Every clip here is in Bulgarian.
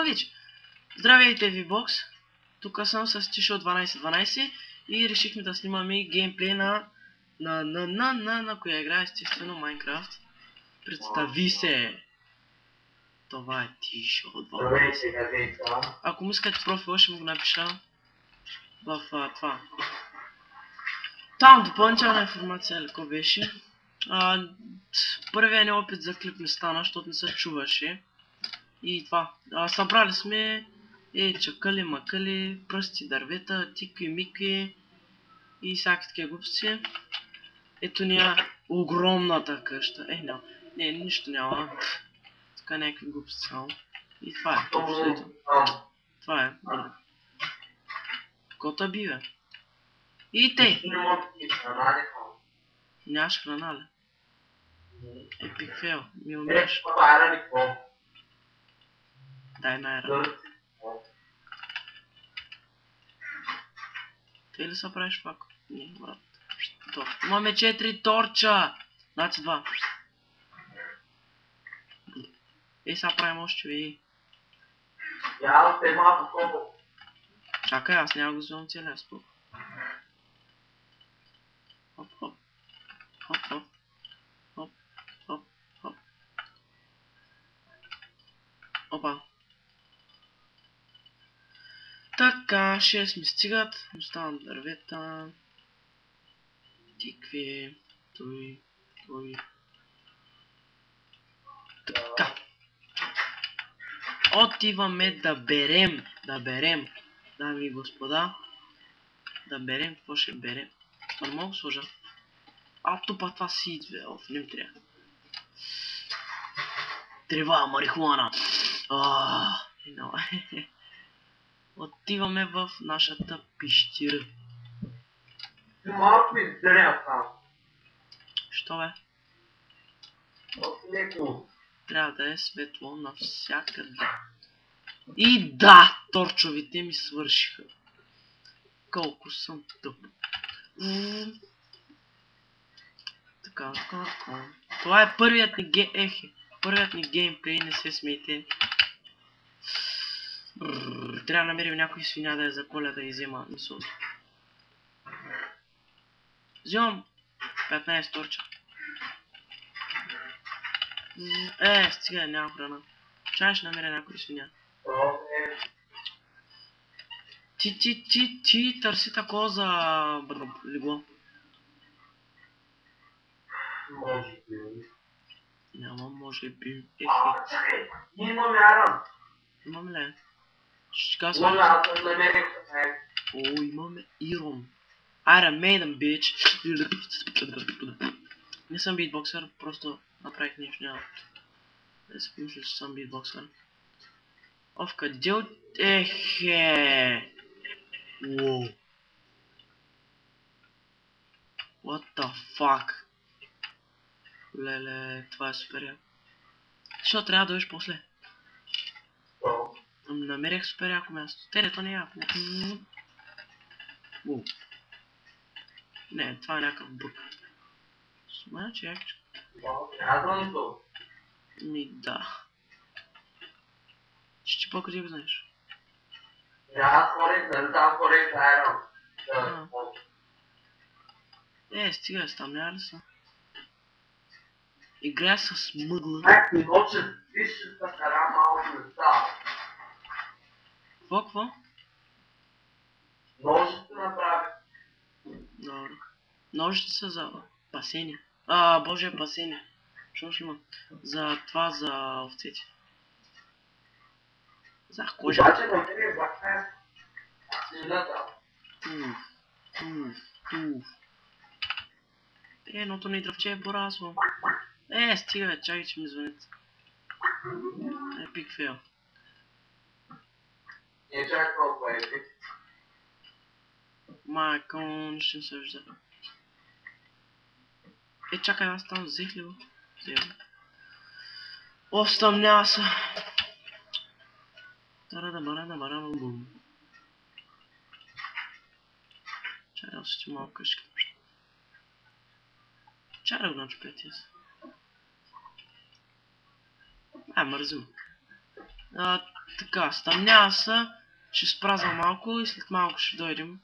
Павич! Здравейте ви, бокс! Тук съм с Тишо 1212 и решихме да снимаме геймплей на коя игра, естествено Майнкрафт. Представи се! Това е Тишо 12. Ако му искате профила, ще му го напиша в това. Там допълнителна информация, леко беше. Първият ни опит за клип не стана, защото не се чуваше. И това. Събрали сме чакали, макали, пръсти, дървета, тикви, микви и всяки такива глупости. Ето ния огромната къща. Не, нищо няма. Така някакви глупости само. И това е. Това е. Кота бива. И тъй. Нямаш храна ли? Епик фейл. Ми умираш. Дай най-рано. Те ли са правиш пак? Не, брат. Имаме 4 торча! Значи 2. Сега правим още ви. Чакай, аз няма го вземам целия спок. Хоп, хоп. Хоп, хоп. Хоп, хоп, хоп. Опа. Така, 6 ми стигат. Оставам дървета. Тикви. Той. Така. Отиваме да берем. Дами и господа. Да берем. Какво ще берем? Що не мога да сложа? Тупа това си идве. Не ми трябва. Трева, марихуана. Отиваме в нашата пещера. Малко издря там. Що бе? Трябва да е светло навсякъде. И да! Торчовите ми свършиха. Колко съм тъп. Така. Това е първият ни геймплей, не се смейте. Трябва да намерим някой свиня да я заколя да иззема мисъл. Взимам 15 торча. Стига, няма храна. Чай ще намеря някой свиня. Ти търси такова за легло. Може би. Няма, може би. Имаме арам. Имаме ли? Имаме, аз съм намерил. Имаме Ирон. Iron Maiden, bitch. Не съм битбоксър, просто направих нещо няма. Да си помисля, че съм битбоксър. Къде от... Wow. What the fuck? Леле, това е супер яко. Защо трябва да дойдеш после? Намерих супер яко място. То не е яко. Не, това е някакъв бък. Значи якче. Да. Ще по къде го знаеш? Стига, там няма ли са? Играя с мъгла. Какво? Ножите направи. Добре. Ножите са за пасение. Боже, пасение. Що ще има? За това, за овцете. За кожа. Обаче не е за Едното ни дръвче е порасло. Стига, чакай, че ми звънят. Епик фейл. Не чак толкова епик. Майкон, ще се вижда. Чакай, аз там взех ли го? Остъмня се. Тарада-барада-барада-бум. Чай да освети малко къщи. Чай да го начупете се. Мързим. Така, стъмнява се, ще спра за малко и след малко ще дойдем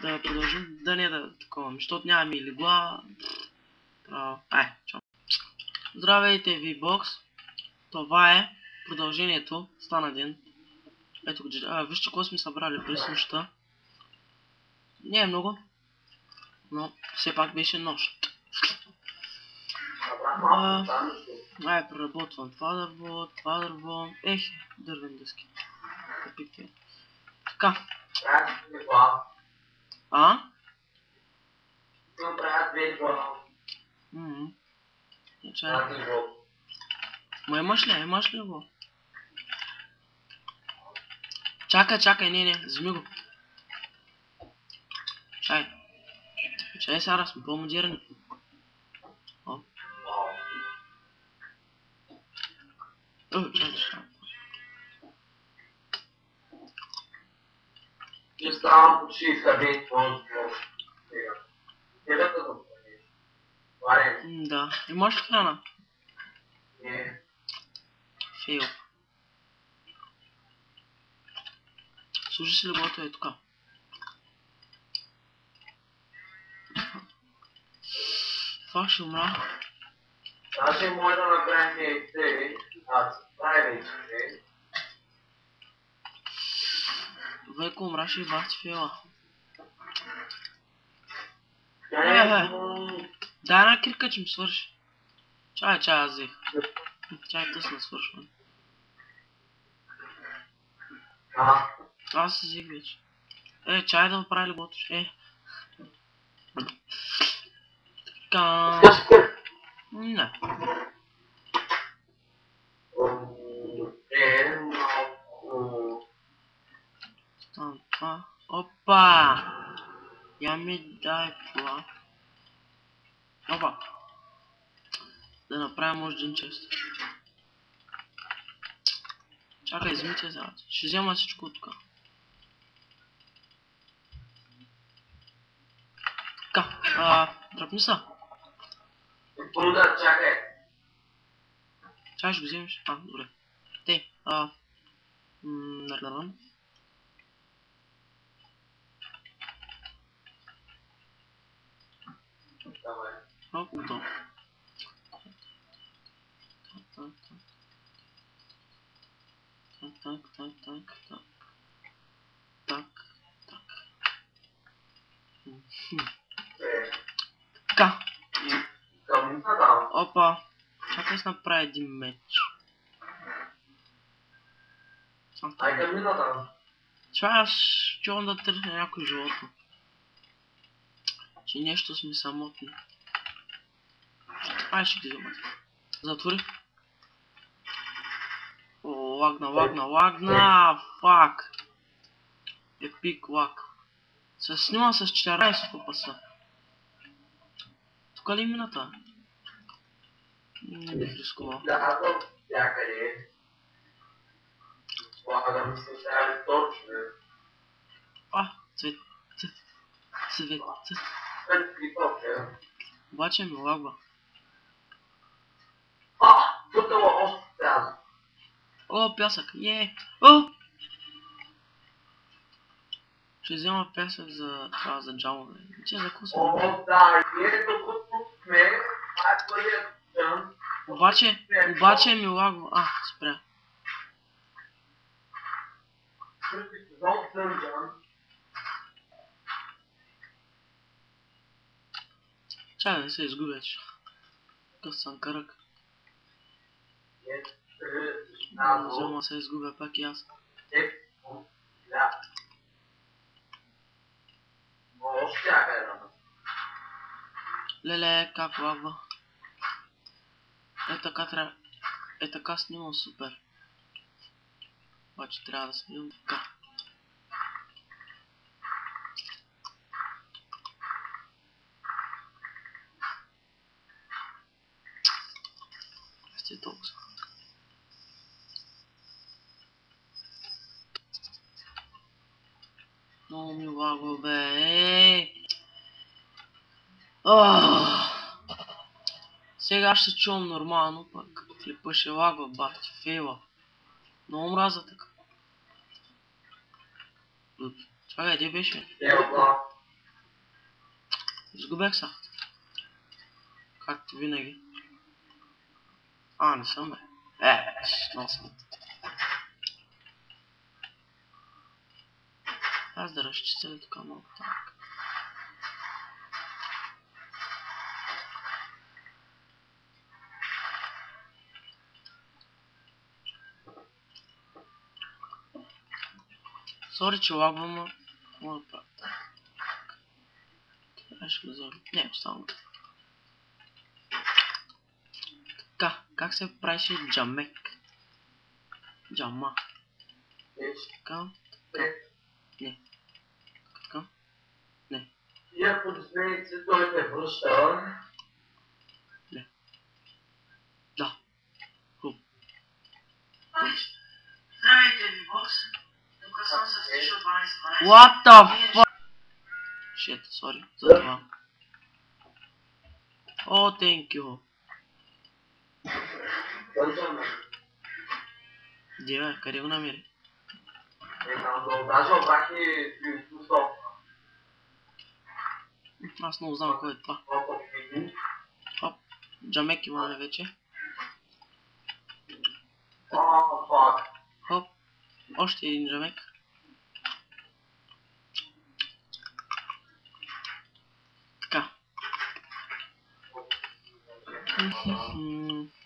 да продължим, да не да такова, защото нямаме и легла. Чао. Здравейте, V-Box. Това е продължението, стана ден. Ето, вижте какво сме събрали през нощта. Не е много, но все пак беше нощ. Преработвам това дърво, дървен дъски. Така. Ма имаш ли го? Чакай, не, вземи го. Чай сега сме по-модерни. Чай. Ще ставам почти изхъбен твоето. Тебе като правиш. Да. Имаш ли храна? Не. Фейл. Служи си леглото е тука. Това ще умра. Значи може да направим яйце, прави яйце. Веко умраш и бахти фейла. Дай една крика, че ми свърши. Чай, аз взех. Чай тъсна свършване. Аз си взех вече. Чай да направи леглото. Така... Не. Там това. Опа! Я ми дай това. Опа! Да направим може един чест. Чакай, измите сега. Ще взема всичко от тук. Така, дръпни са. Чакай. Чакай, ще го вземеш. Добре. Тей, нардалам. Готово. Така. Опа. Чакай си направя един меч. Аз чувам да търся някой животно. Че нещо сме самотни. Ще ги вземат. Затвори. Лагна. Фак. Епик лаг. Се снима с 14 паса. Тук ли е мината? Не бих рискувал. Цвет. Обаче ми лагва. Пясък. Ще взема пясък за това, за джамове. Че за какво съм? Обаче ми лагва. Спря. Чай да се изгубя, че. Какъв съм кръг. Взема се изгубя пак и аз. Леле, как лагва. Така трябва. Така снимам супер. Обаче трябва да снимам така. Ще толкова. Много ми лагва, бе. Сега ще чувам нормално, пък клипа ще лагва, бахти, фейла. Много мраза така. Чакай, где беше? Елба. Изгубех се. Както винаги. Не съм бе. Много съм. Аз да разчистя ли тук малко так. Сори, че лагвам, но мога да правя. Ще го взема. Не, оставам. Така, как се правише джамек? Джама. Така. Не. Така. Не. И ако измените, той те връща. Не. Да. Хуб. Здравейте ви, бокс. Тук съм с Тишо 1212. What the fuck? Shit, sorry. За това. Oh, thank you. Вършам. Где бе? Къде го намери? Там долу. Даже обрах и стоп. Аз много знам кой е това. Хоп. Джамек имаме вече. Фак. Хоп. Още един джамек. Така.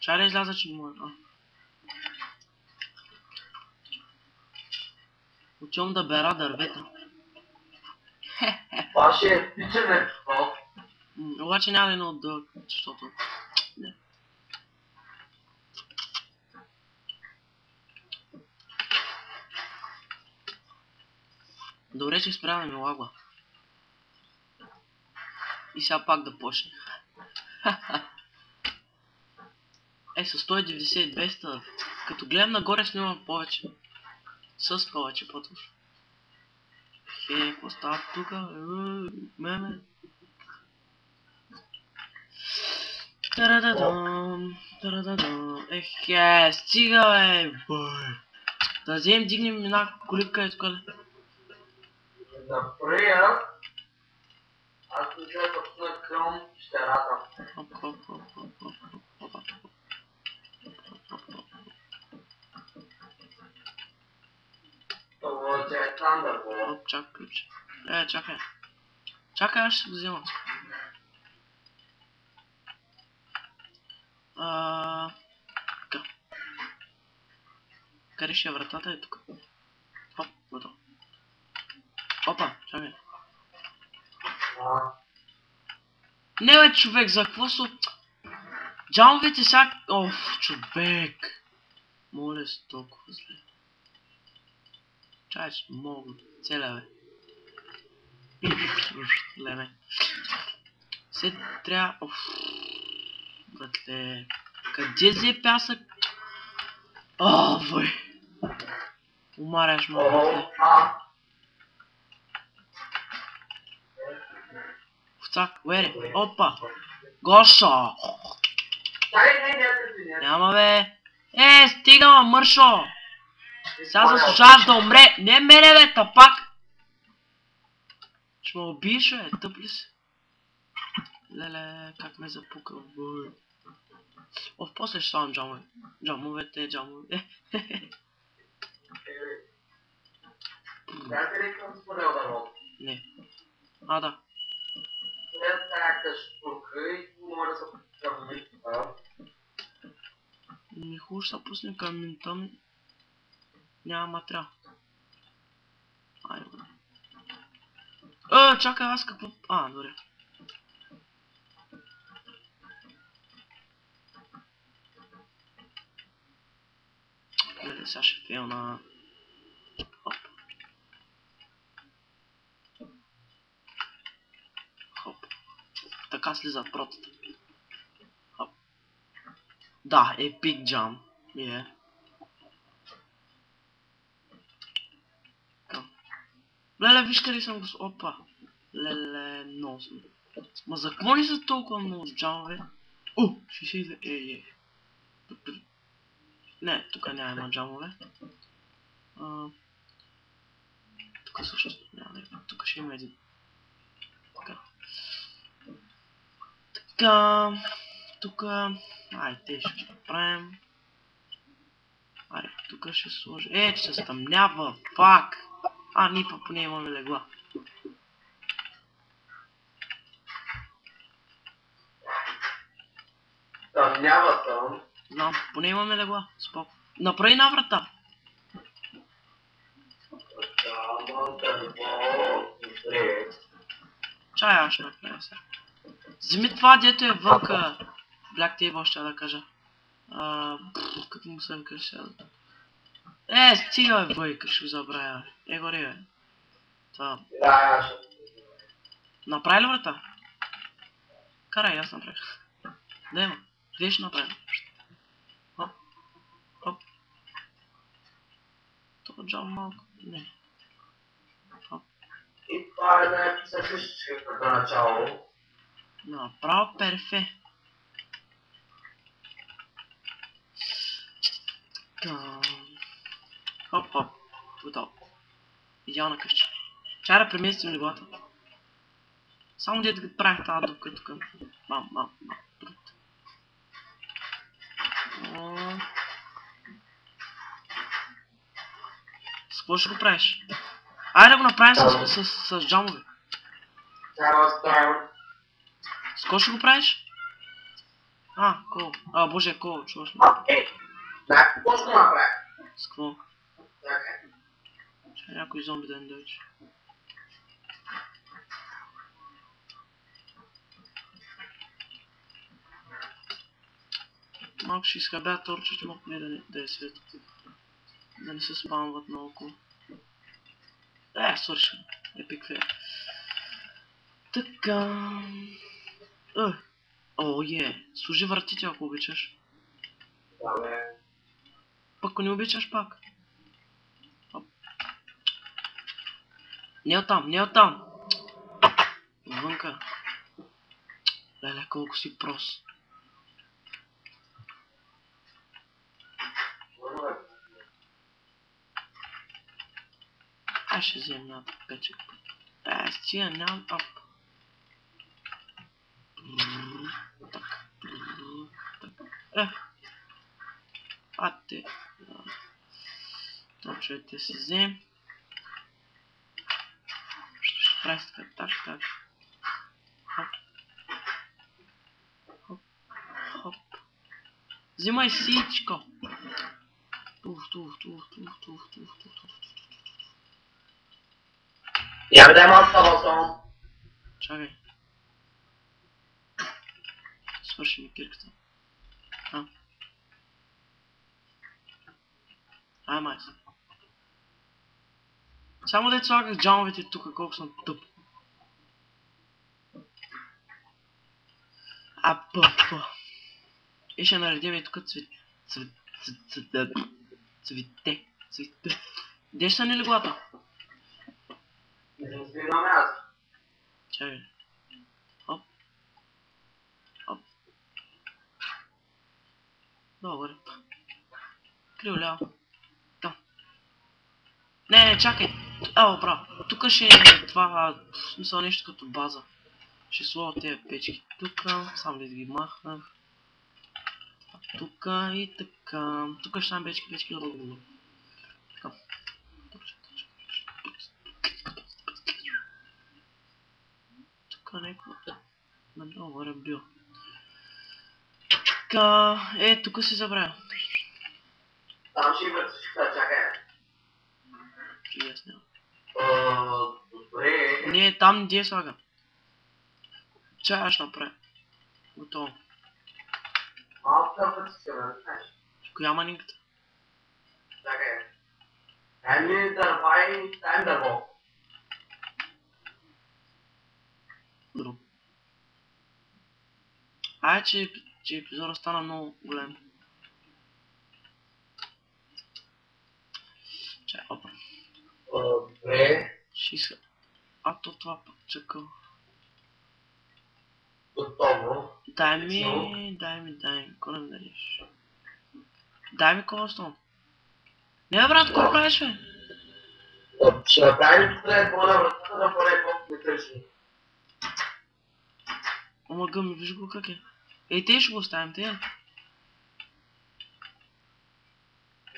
Чай да изляза, че не мога. Отивам да бера дървета. Това ще е пичене. Обаче няма да е много дълъг, защото... Не. Добре, че спрямо ми лагва. И сега пак да почне. С 190-200, като гледам нагоре снимам повече. С повече по-точно. Какво става тука? Меме. Тарададам, тарададам. Стига бе! Да вземем, дигнем една колибка и тук. Наприя. Аз не чуя пътна към щерата. Хоп, хоп, хоп, хоп, хоп, хоп, хоп. Това е Thunder, бе. Хоп, чак ключ. Чакай. Чакай, аз ще го взема. Така. Къде ще е вратата? Е тук. Хоп, готово. Опа, чакай. Не бе, човек, за какво са... Джамовете сега... Човек! Моля се толкова зле. Чай, че мога целя, бе. Леме. Се трябва... Братле... Къде взе пясък? Бой! Умаряш ме, братле. Вцак, уере, опа! Гошо! Няма бе! Стига ма, мършо! Сега заслужаваш да умре! Не мене бе, тапак! Ще ме убиеш бе, тъп ли си? Леле, как ме запукал, бой! После ще слагам джамове. Джамовете. Не. Да. Не хубаво ще се пусне към минта, няма материал. Айде. Чакай, аз какво... добре. Гледай, сега ще фейлна. Хоп. Хоп. Така слизат протата. Хоп. Да, епик джам. Леле, виж къде съм го... Опа. Леле, много съм. Ма за какво ни са толкова много джамове? 62... Не, тук няма джамове. Тук тук също. Няма да има. Тук ще има един. Така. Така. Тук. Айде, ще направим. Аре, тук ще сложи. Че се стъмнява. Фак. Ние па поне имаме легла. Тъмнява там. Знам, поне имаме легла. Споко. Направи една врата. Чай, аз ще направя сега. Вземи това, дето е вълка. Black Table ще да кажа. Как му се викаш сега? Стига бе, бъй, как ще го забравя. Гори бе. Това. Да, ще. Направи ли врата? Карай, аз направих. Да има. Вие ще направим. Хоп. Хоп. Това джам малко. Не. Хоп. И това е някакви същи като начало. Направо перфе. Хоп, хоп. Готово. Идеална къща. Чай да преместим леглата. Само дето да правих тази дупка тук. Мам. С какво ще го правиш? Айде да го направим с джамове. С какво ще го правиш? Кол. Боже, кол, чуваш ме. Да, какво ще направя? С какво? Чакай. Чай някой зомби да не дойде. Малко ще изхабя торчето, малко не да е светло. Да не се спамват наоколо. Свършим. Епик фейл. Така. Служи вратите, ако обичаш. Да, бе. Пък ако не обичаш пак. Не оттам. Вънка. Леле, колко си прос. Ще вземем на печек. Стига, нямам ап. Те. Точно си взем. Ще прави така. Хоп. Взимай всичко. Туф. Я бе дай малко табалсон. Чакай. Свърши ми кирката. Майс. Само да слагах джамовете тук, колко съм тъп. И ще наредим и тук цвете. Где ще са ни леглата? Не съм спирам аз. Чакай. Хоп. Добре. Криво-ляво. Там. Не, чакай. Право. Тук ще е това, в смисъл нещо като база. Ще сложа тези печки тук, само да ги махнах. Тук и така. Тук ще стане печки. Така. Тук някакво... Добре бил. Така, тук си забравя. Там ще има всичката, чакай. Ясно. Добре. Не, там не слага. Чай аз ще направя. Готово. Малко път си се знаеш. Коя манинката? Чакай. Дай ми дърво. Добро. Че епизода стана много голям. Чай, опа. Добре. Ще иска. Това пък чакал. Готово. Дай ми. Какво да ми дадеш? Дай ми колостон. Не, брат, какво правиш, бе? Ще направим поне по-навратата на поне колко не тържи. Ама гъм, виж го как е. Ей, те ще го оставим, те.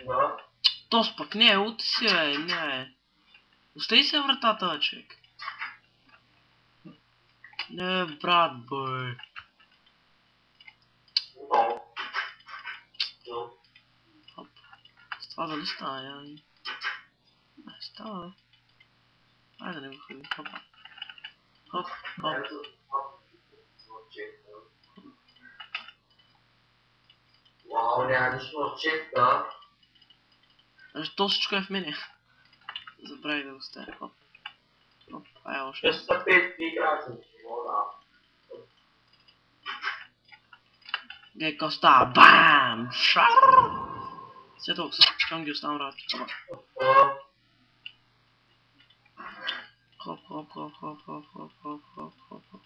Да. Тос пък не, ути си, бе, не. Остави се вратата, бе, човек. Не, брат, бе. Но. Но. Хоп. С това дали става, я? Не, става, бе. Айде да не го хвилим, хопа. Хоп, хоп. Ето. Вау, няма нищо в чека. То всичко е в мене. Забравих да го ставя, хоп. Хоп, ай още. Ще са 5 играчи. Гледай какво става, бам! Шар! Все толкова, чакам ги оставам работи. Хоп, хоп, хоп, хоп, хоп, хоп, хоп, хоп, хоп, хоп.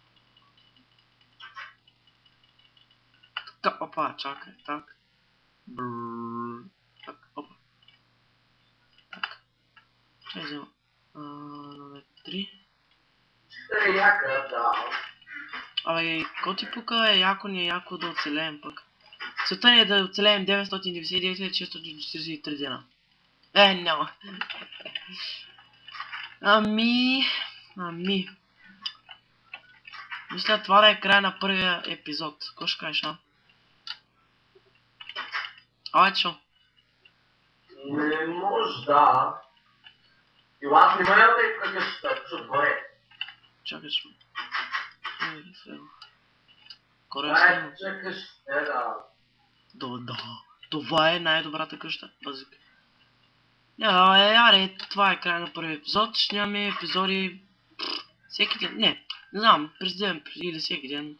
Така, опа, чакай, так. Брррр. Так, опа. Так. Чай взема. Номер 3. Ще е яка, да. Абе, какво ти пука, бе? Яко ни е яко да оцелеем пък. Целта ни е да оцелеем 999 643 дена. Няма. Ами... Мисля това да е края на първия епизод. Какво ще кажеш, а? Айде, шо? Не може да. И аз не ме да и къщата, защото горе. Чакай, шо. Коре Ай, снимам. чакаш, да. Да. Това е най-добрата къща. Базик. Аре, това е края на първи епизод. Ще нямаме епизоди всеки ден. Не знам, през ден или всеки ден.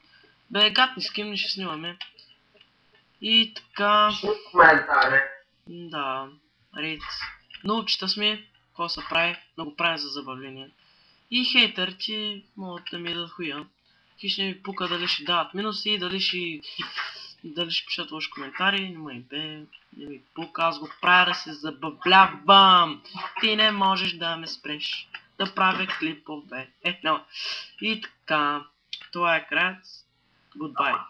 Бе, гатни с кем не ще снимаме. И така... Ще коментари. Да, ред. Научите сме, какво се прави, много правим за забавление. И хейтърите могат да ми дадат хуя. Хищ не ми пука дали ще дават минуси, дали ще пишат лоши коментари, не ми бе, не ми пука, аз го правя да се забавлявам. Ти не можеш да ме спреш да правя клипове. И така, това е краят. Goodbye.